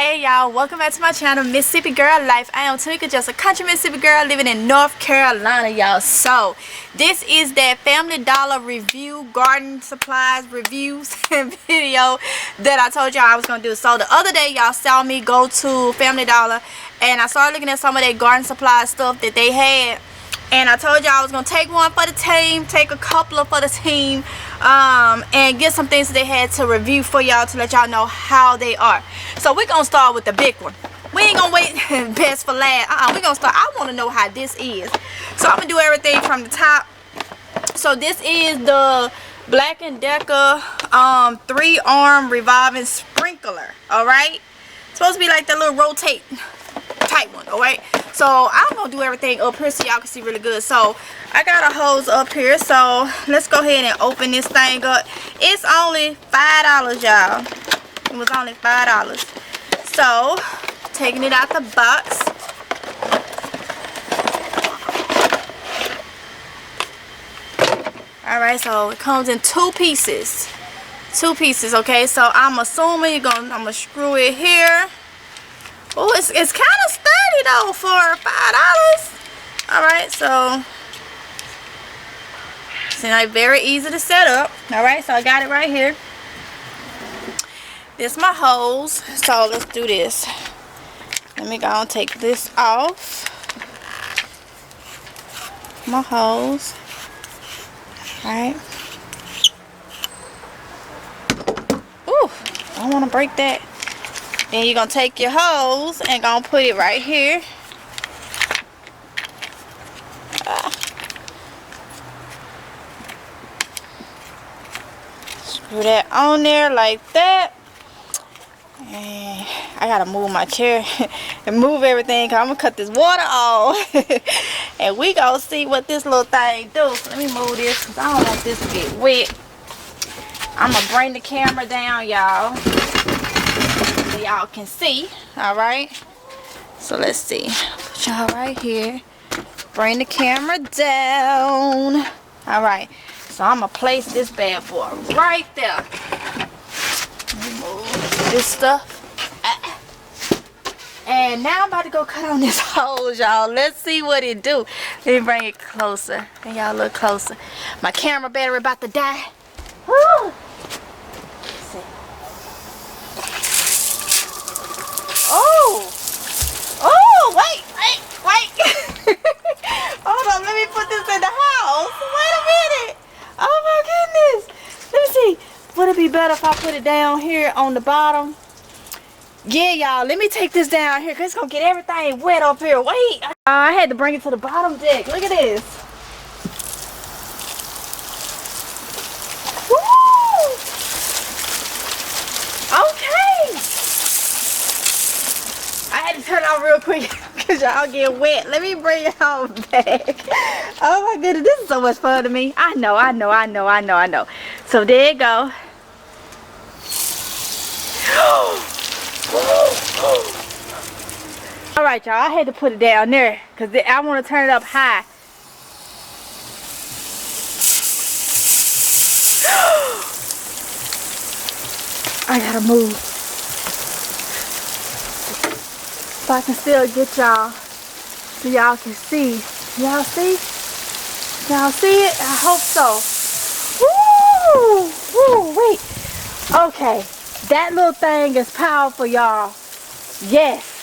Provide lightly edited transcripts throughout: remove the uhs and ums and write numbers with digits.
Hey y'all, welcome back to my channel, Mississippi Girl Life. I am Tamika, just a country Mississippi girl living in North Carolina, y'all. So this is that Family Dollar review, garden supplies reviews video that I told y'all I was gonna do. So the other day y'all saw me go to Family Dollar and I started looking at some of their garden supply stuff that they had, and I told y'all I was gonna take one for the team, take a couple for the team, and get some things that they had to review for y'all to let y'all know how they are. So we're gonna start with the big one. We ain't gonna wait best for last. We're gonna start. I want to know how this is, so I'm gonna do everything from the top. So this is the Black & Decker 3-arm revolving sprinkler. All right, supposed to be like the little rotate type one. All right, so I'm gonna do everything up here so y'all can see really good. So I got a hose up here, so let's go ahead and open this thing up. It's only $5, y'all. It was only $5. So taking it out the box. Alright, so it comes in two pieces. Okay, so I'm assuming I'm gonna screw it here. Oh, it's kind of sturdy though for $5. Alright, so it's like very easy to set up. Alright, so I got it right here. This is my hose. So let's do this. Let me go and take this off. My hose. Alright. Ooh, I don't want to break that. Then you're going to take your hose and going to put it right here. Screw that on there like that. And I gotta move my chair and move everything because I'm gonna cut this water off. And we gonna see what this little thing do. So let me move this because I don't want this to get wet. I'm gonna bring the camera down, y'all, so y'all can see. Alright, so let's see. Put y'all right here. Bring the camera down. Alright, so I'm gonna place this bad boy right there. Move this stuff. And now I'm about to go cut on this hose, y'all. Let's see what it do. Let me bring it closer. And y'all look closer. My camera battery about to die. Woo! Let's see. Oh! Oh, wait. Hold on, let me put this in the house. Wait a minute. Oh my goodness. Let me see. Would it be better if I put it down here on the bottom? Yeah, y'all. Let me take this down here because it's going to get everything wet up here. Wait. I had to bring it to the bottom deck. Look at this. Woo! Okay. I had to turn it off real quick because y'all get wet. Let me bring y'all back. Oh my goodness. This is so much fun to me. I know. So there you go. Alright, y'all, I had to put it down there because I want to turn it up high. I gotta move so I can still get y'all so y'all can see. Y'all see? Y'all see it? I hope so. Woo! Woo! Wait. Okay. That little thing is powerful, y'all. Yes.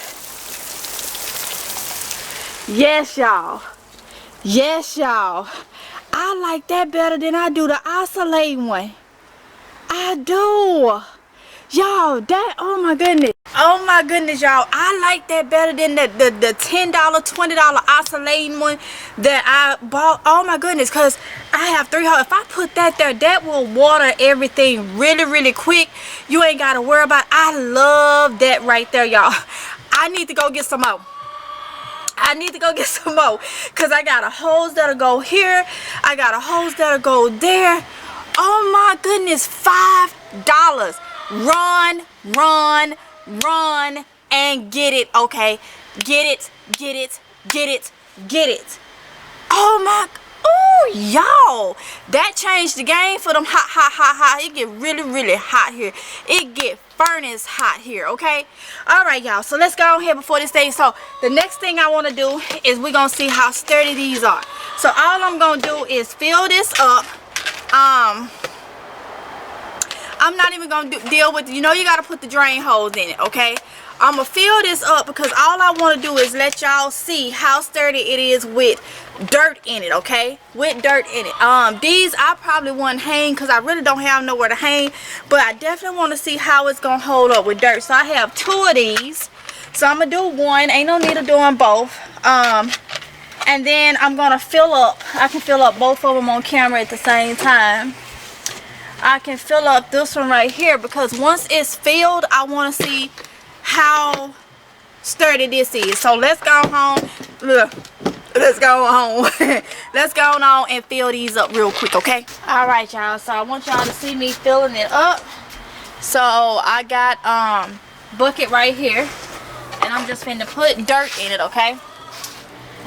Yes, y'all. Yes, y'all. I like that better than I do the oscillating one. I do. Y'all, that, oh my goodness. Oh my goodness, y'all. I like that better than the $10, $20 oscillating one that I bought. Oh my goodness, because I have 3 hoses. If I put that there, that will water everything really quick. You ain't got to worry about it. I love that right there, y'all. I need to go get some more. Because I got a hose that'll go here. I got a hose that'll go there. Oh my goodness, $5. Run and get it, okay? Get it. Oh my, Oh, y'all, that changed the game for them hot. It get really hot here. It get furnace hot here, okay? All right, y'all, so let's go on here before this thing. So the next thing I want to do is we're gonna see how sturdy these are. So all I'm gonna do is fill this up. I'm not even gonna deal with, you know, you gotta put the drain holes in it, okay? I'm gonna fill this up because all I want to do is let y'all see how sturdy it is with dirt in it, okay? With dirt in it. These I probably wouldn't hang because I really don't have nowhere to hang, but I definitely want to see how it's gonna hold up with dirt. So I have 2 of these, so I'm gonna do one. Ain't no need of doing both. And then I'm gonna fill up. I can fill up both of them on camera at the same time. I can fill up this one right here because once it's filled, I want to see how sturdy this is. So let's go home. Look, let's go home. Let's go on and fill these up real quick, okay? All right, y'all, so I want y'all to see me filling it up. So I got bucket right here, and I'm just finna put dirt in it, okay?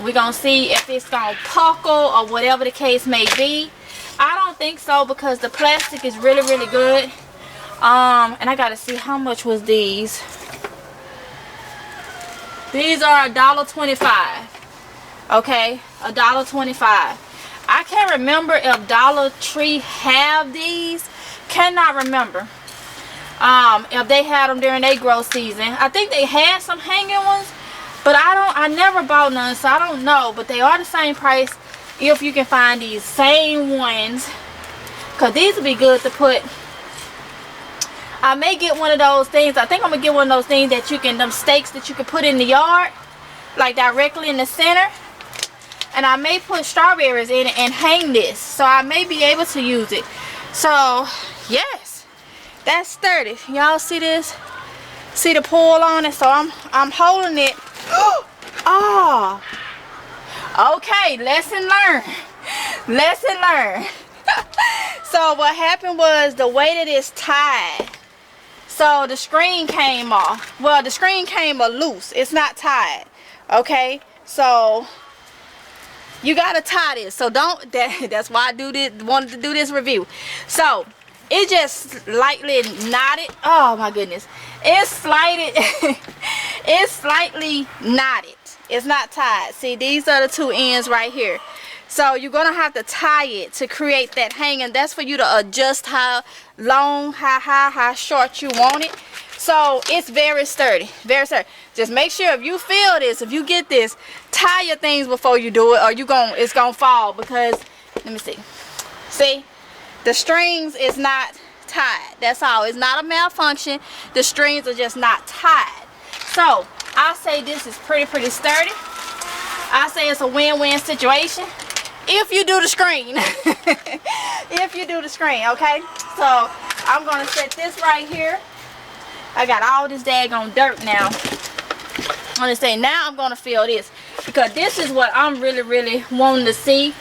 We're gonna see if it's gonna puckle or whatever the case may be. I don't think so because the plastic is really good. And I gotta see how much was these. These are $1.25. Okay, $1.25. I can't remember if Dollar Tree have these. Cannot remember. If they had them during their growth season. I think they had some hanging ones, but I never bought none, so I don't know. But they are the same price if you can find these same ones, because these would be good to put. I may get one of those things. I think I'm gonna get one of those things that you can, them stakes that you can put in the yard, like directly in the center. And I may put strawberries in it and hang this, so I may be able to use it. So yes, that's sturdy. Y'all see this? See the pull on it? So I'm holding it. Oh, okay, lesson learned. Lesson learned. So what happened was the way that it's tied, so the screen came off. Well, the screen came loose. It's not tied. Okay, so you gotta tie this. So don't. That's why I wanted to do this review. So it just lightly knotted. Oh my goodness, it's slightly knotted. It's not tied. See, these are the 2 ends right here. So you're gonna have to tie it to create that hanging. That's for you to adjust how long, how short you want it. So it's very sturdy, very sturdy. Just make sure if you feel this, if you get this, tie your things before you do it, or it's gonna fall. Because let me see. See, the strings is not tied. That's all. It's not a malfunction. The strings are just not tied. So I say this is pretty sturdy. I say it's a win-win situation if you do the screen. If you do the screen, okay? So I'm gonna set this right here. I got all this daggone dirt now. I'm gonna say now I'm gonna fill this, because this is what I'm really wanting to see,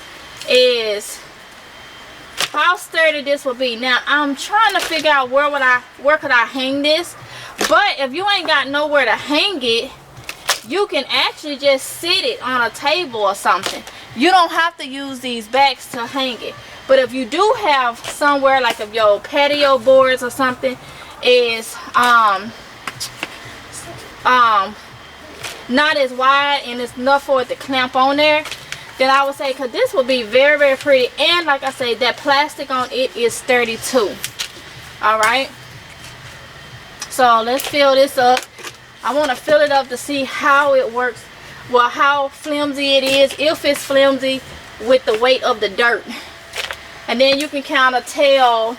is how sturdy this will be. Now I'm trying to figure out where could I hang this. But if you ain't got nowhere to hang it, you can actually just sit it on a table or something. You don't have to use these backs to hang it. But if you do have somewhere, like if your patio boards or something is not as wide and it's enough for it to clamp on there, then I would say, because this will be very pretty. And like I say, that plastic on it is sturdy too. Alright, so let's fill this up. I want to fill it up to see how it works. Well, how flimsy it is, if it's flimsy with the weight of the dirt. And then you can kind of tell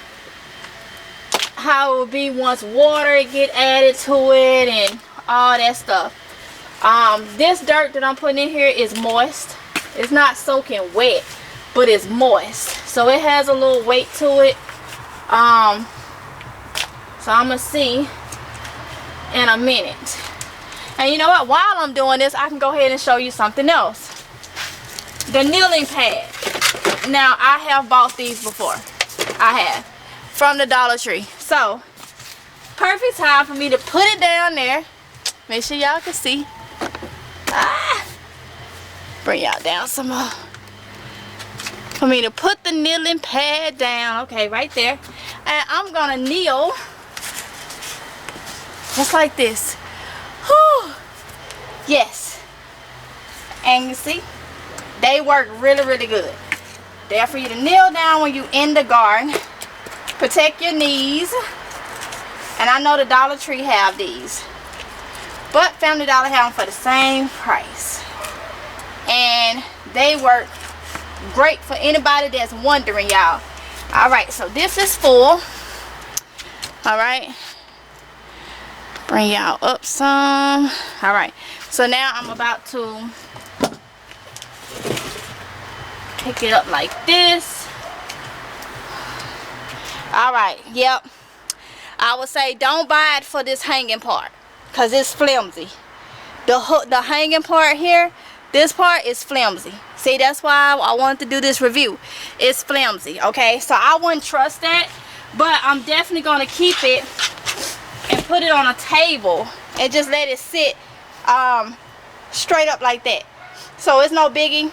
how it will be once water get added to it and all that stuff. This dirt that I'm putting in here is moist. It's not soaking wet, but it's moist, so it has a little weight to it. So I'm gonna see in a minute. And you know what, while I'm doing this, I can go ahead and show you something else. The kneeling pad. Now I have bought these before. I have, from the Dollar Tree. So perfect time for me to put it down there. Make sure y'all can see. Bring y'all down some more. for me to put the kneeling pad down. Okay, right there. And I'm gonna kneel just like this. Whew. Yes. And you see, they work really, really good. They're for you to kneel down when you in the garden. Protect your knees. And I know the Dollar Tree have these, but Family Dollar have them for the same price. And they work great for anybody that's wondering, y'all. Alright, so this is full. Alright. Bring y'all up some. Alright. So now I'm about to pick it up like this. Alright, yep. I would say don't buy it for this hanging part, because it's flimsy. The hanging part here, this part is flimsy. See, that's why I wanted to do this review. It's flimsy, okay? So I wouldn't trust that, but I'm definitely going to keep it and put it on a table and just let it sit straight up like that. So it's no biggie.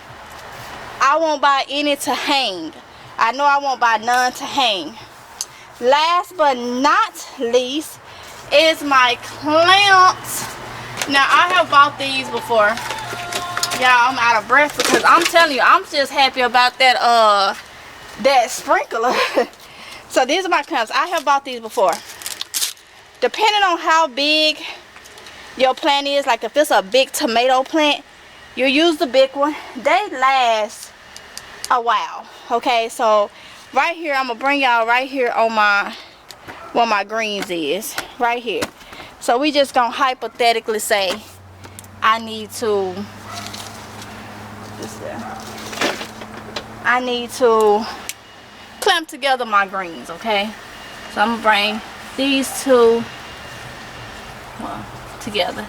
I won't buy any to hang. I know I won't buy none to hang. Last but not least is my clamps. Now I have bought these before. Y'all, I'm out of breath because I'm telling you, I'm just happy about that that sprinkler. So these are my clamps. I have bought these before. Depending on how big your plant is, like if it's a big tomato plant, you use the big one. They last a while. Okay, so right here, I'm gonna bring y'all right here on my where my greens is, right here. So we just gonna hypothetically say I need to clamp together my greens, okay? So I'm gonna bring these two together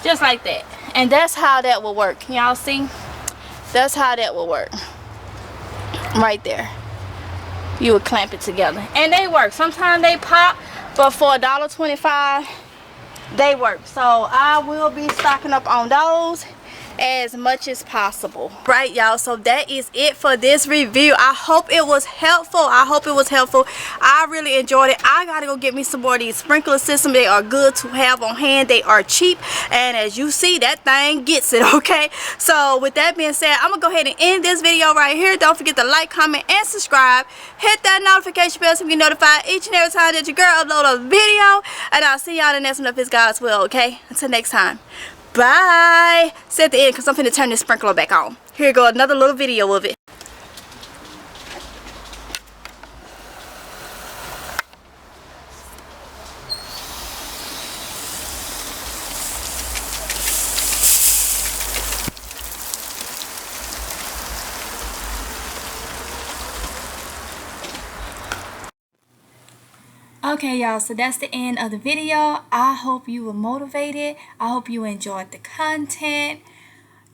just like that, and that's how that will work. Y'all see, that's how that will work right there. You would clamp it together and they work. Sometimes they pop, but for $1.25 they work. So I will be stocking up on those as much as possible. Right, y'all, so that is it for this review. I hope it was helpful. I really enjoyed it. I gotta go get me some more of these sprinkler systems. They are good to have on hand. They are cheap, and as you see, that thing gets it. Okay, so with that being said, I'm gonna go ahead and end this video right here. Don't forget to like, comment, and subscribe. Hit that notification bell so you can get notified each and every time that your girl upload a video, and I'll see y'all in the next one if it's God's will. Okay, until next time, bye. Say at the end because I'm finna turn this sprinkler back on. Here you go, another little video of it. Okay, y'all, so that's the end of the video. I hope you were motivated. I hope you enjoyed the content.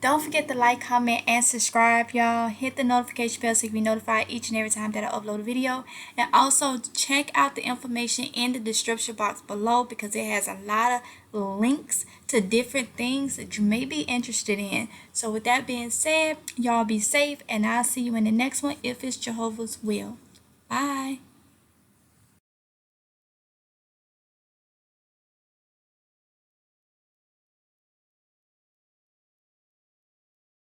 Don't forget to like, comment, and subscribe, y'all. Hit the notification bell so you can be notified each and every time that I upload a video. And also check out the information in the description box below because it has a lot of links to different things that you may be interested in. So with that being said, y'all be safe, and I'll see you in the next one if it's Jehovah's will. Bye.